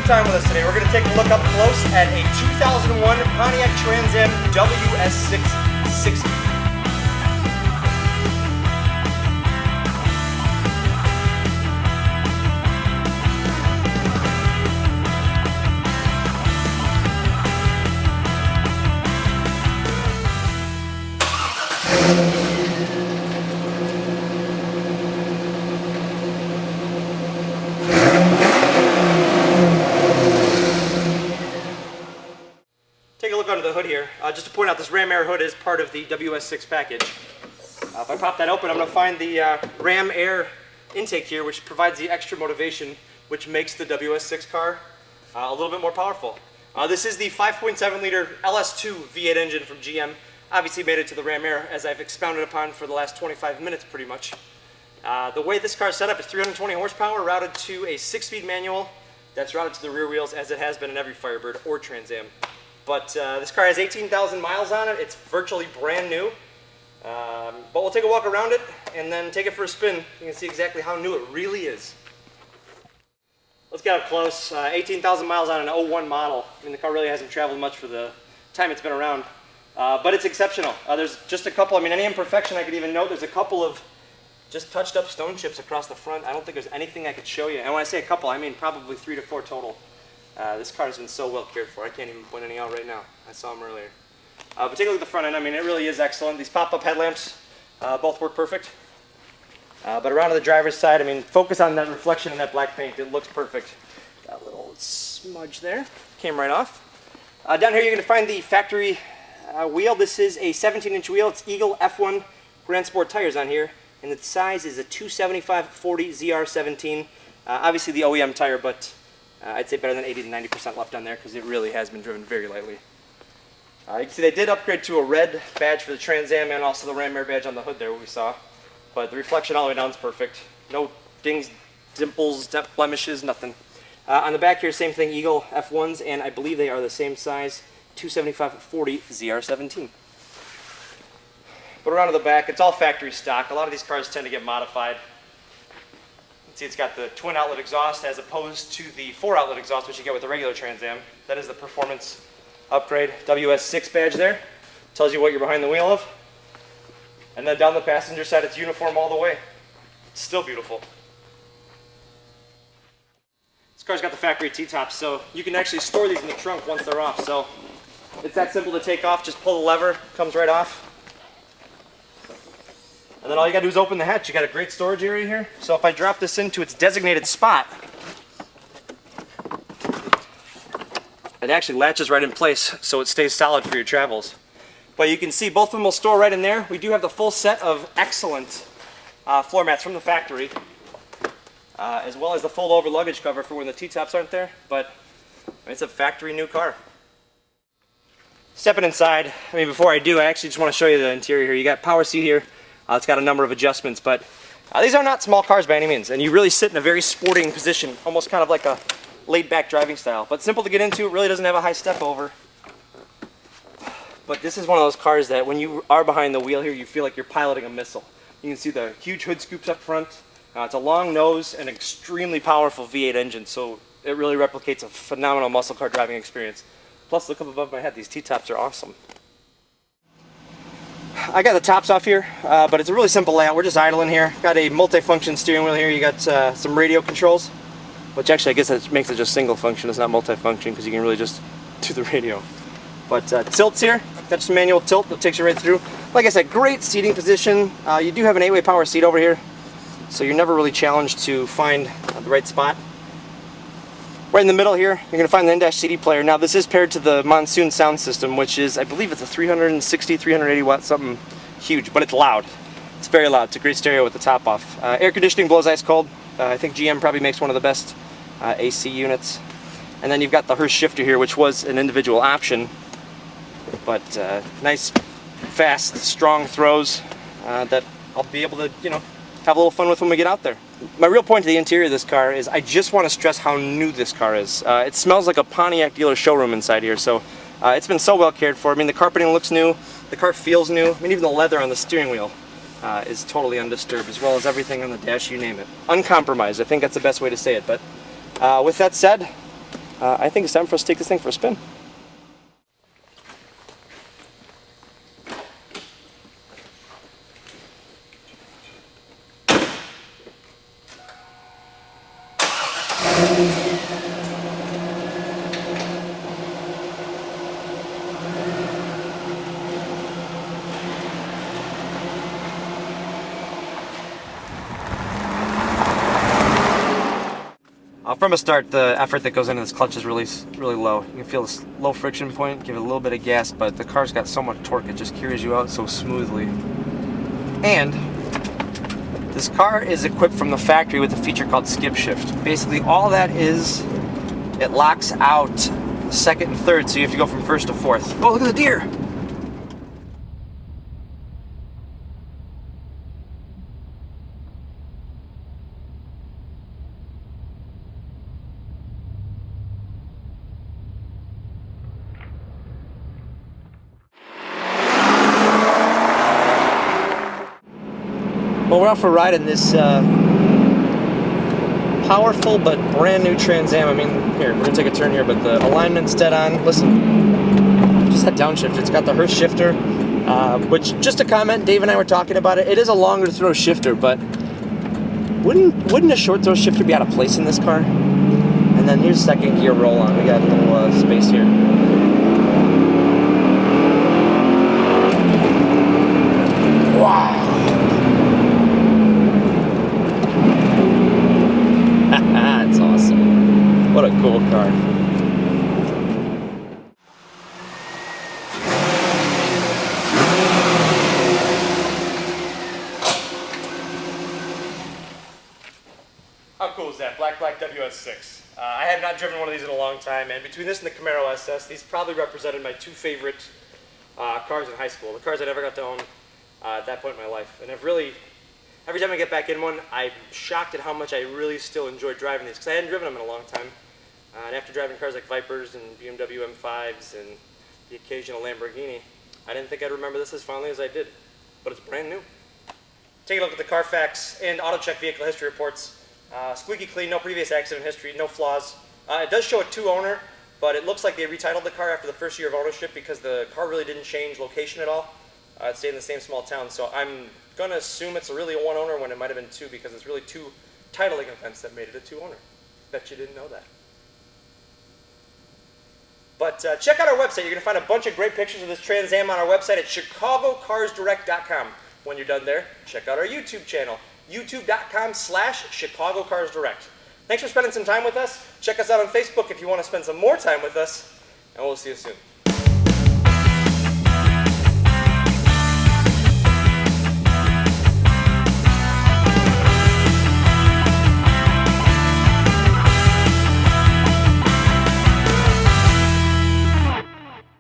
some time with us today. We're going to take a look up close at a 2001 Pontiac Trans Am WS6 60. Take a look under the hood here. Just to point out, this Ram Air hood is part of the WS6 package. If I pop that open, I'm going to find the Ram Air intake here, which provides the extra motivation, which makes the WS6 car a little bit more powerful. This is the 5.7 liter LS2 V8 engine from GM. Obviously made it to the Ram Air, as I've expounded upon for the last 25 minutes pretty much. The way this car is set up is 320 horsepower routed to a 6-speed manual that's routed to the rear wheels, as it has been in every Firebird or Trans Am. But this car has 18,000 miles on it. It's virtually brand new. But we'll take a walk around it and then take it for a spin. You can see exactly how new it really is. Let's get up close. 18,000 miles on an 01 model. I mean, the car really hasn't traveled much for the time it's been around. But it's exceptional. There's just a couple, any imperfection I could even note. There's a couple of just touched up stone chips across the front. I don't think there's anything I could show you. And when I say a couple, I mean probably 3 to 4 total. This car has been so well cared for. I can't even point any out right now. I saw them earlier. But take a look at the front end. It really is excellent. These pop-up headlamps both work perfect. But around to the driver's side, focus on that reflection in that black paint. It looks perfect. Got a little smudge there. Came right off. Down here you're going to find the factory wheel. This is a 17-inch wheel. It's Eagle F1 Grand Sport tires on here. And its size is a 275/40 ZR17. Obviously the OEM tire, but I'd say better than 80 to 90% left on there because it really has been driven very lightly. You can see they did upgrade to a red badge for the Trans Am and also the Ram Air badge on the hood there, what we saw. But the reflection all the way down is perfect. No dings, dimples, blemishes, nothing. On the back here, same thing, Eagle F1s, and I believe they are the same size, 275/40 ZR17. But around to the back, it's all factory stock. A lot of these cars tend to get modified. See, it's got the twin outlet exhaust as opposed to the 4-outlet exhaust, which you get with the regular Trans Am. That is the performance upgrade. WS6 badge there. Tells you what you're behind the wheel of. And then down the passenger side, it's uniform all the way. It's still beautiful. This car's got the factory T-tops, so you can actually store these in the trunk once they're off. So it's that simple to take off. Just pull the lever, comes right off. And then all you gotta do is open the hatch. You got a great storage area here. So if I drop this into its designated spot, it actually latches right in place so it stays solid for your travels. But you can see both of them will store right in there. We do have the full set of excellent floor mats from the factory, as well as the fold over luggage cover for when the T-tops aren't there. But it's a factory new car. Stepping inside, before I do, I actually just want to show you the interior here. You got power seat here. It's got a number of adjustments, but these are not small cars by any means, and you really sit in a very sporting position, almost kind of like a laid-back driving style. But simple to get into, it really doesn't have a high step over. But this is one of those cars that when you are behind the wheel here, you feel like you're piloting a missile. You can see the huge hood scoops up front. It's a long nose and extremely powerful V8 engine, so it really replicates a phenomenal muscle car driving experience. Plus, look up above my head, these T-tops are awesome. I got the tops off here, but it's a really simple layout. We're just idling here. Got a multi-function steering wheel here. You got some radio controls, which actually I guess that makes it just single function. It's not multi-function because you can really just do the radio. But tilts here. Got some manual tilt that takes you right through. Like I said, great seating position. You do have an 8-way power seat over here, so you're never really challenged to find the right spot. Right in the middle here, you're going to find the in-dash CD player. Now this is paired to the Monsoon sound system, which is, I believe it's a 360, 380 watt, something huge, but it's loud. It's very loud. It's a great stereo with the top off. Air conditioning blows ice cold. I think GM probably makes one of the best AC units. And then you've got the Hurst shifter here, which was an individual option, but nice, fast, strong throws that I'll be able to, have a little fun with when we get out there. My real point to the interior of this car is I just want to stress how new this car is. It smells like a Pontiac dealer showroom inside here, so it's been so well cared for. The carpeting looks new, the car feels new. Even the leather on the steering wheel is totally undisturbed, as well as everything on the dash, you name it. Uncompromised, I think that's the best way to say it. But with that said, I think it's time for us to take this thing for a spin. From a start, the effort that goes into this clutch is really low. You can feel this low friction point, give it a little bit of gas, but the car's got so much torque, it just carries you out so smoothly. And this car is equipped from the factory with a feature called skip shift. Basically, all that is, it locks out second and third, so you have to go from first to fourth. Oh, look at the deer! Well, we're out for a ride in this powerful but brand new Trans Am. I mean, here, we're gonna take a turn here, but the alignment's dead on. Listen, just that downshift. It's got the Hurst shifter, which, just a comment, Dave and I were talking about it. It is a longer throw shifter, but wouldn't a short throw shifter be out of place in this car? And then here's second gear roll on. We got a little space here. Wow. That's awesome. What a cool car. How cool is that? Black WS6. I have not driven one of these in a long time, and between this and the Camaro SS, these probably represented my two favorite cars in high school. The cars I never got to own at that point in my life. And I've really, every time I get back in one, I'm shocked at how much I really still enjoy driving these, because I hadn't driven them in a long time. And after driving cars like Vipers and BMW M5s and the occasional Lamborghini, I didn't think I'd remember this as fondly as I did. But it's brand new. Take a look at the Carfax and AutoCheck vehicle history reports. Squeaky clean, no previous accident history, no flaws. It does show a 2-owner, but it looks like they retitled the car after the first year of ownership because the car really didn't change location at all. It stayed in the same small town, so I'm going to assume it's really a 1-owner when it might have been 2, because it's really 2 titling events that made it a 2-owner. Bet you didn't know that. But check out our website. You're going to find a bunch of great pictures of this Trans Am on our website at chicagocarsdirect.com. When you're done there, check out our YouTube channel, youtube.com/chicagocarsdirect. Thanks for spending some time with us. Check us out on Facebook if you want to spend some more time with us, and we'll see you soon.